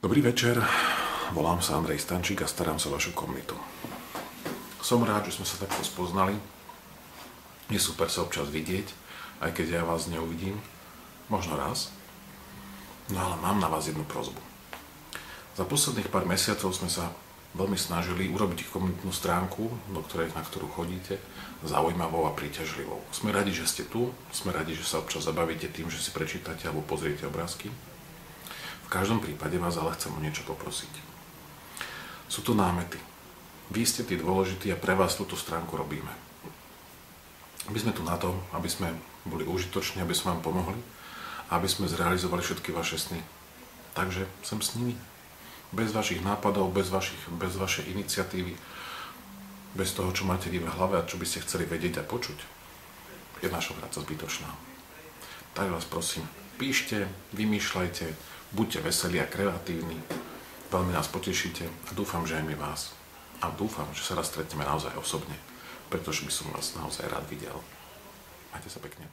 Dobrý večer, volám sa Andrej Stančík a starám sa o vašu komunitu. Som rád, že sme sa takto spoznali. Je super sa občas vidieť, aj keď ja vás neuvidím. Možno raz. No ale mám na vás jednu prosbu. Za posledných pár mesiacov sme sa veľmi snažili urobiť komunitnú stránku, na ktorú chodíte, zaujímavou a príťažlivou. Sme radi, že ste tu, sme radi, že sa občas zabavíte tým, že si prečítate alebo pozriete obrázky. V každom prípade vás ale chcem o niečo poprosiť. Sú tu námety. Vy ste tí dôležití a pre vás túto stránku robíme. My sme tu na to, aby sme boli užitoční, aby sme vám pomohli a aby sme zrealizovali všetky vaše sny. Takže sem s nimi. Bez vašich nápadov, bez vašej iniciatívy, bez toho, čo máte v hlave a čo by ste chceli vedieť a počuť, je naša práca zbytočná. Tak vás prosím, píšte, vymýšľajte, buďte veselí a kreatívni, veľmi nás potešíte a dúfam, že aj my vás. A dúfam, že sa raz stretneme naozaj osobne, pretože by som vás naozaj rád videl. Majte sa pekne.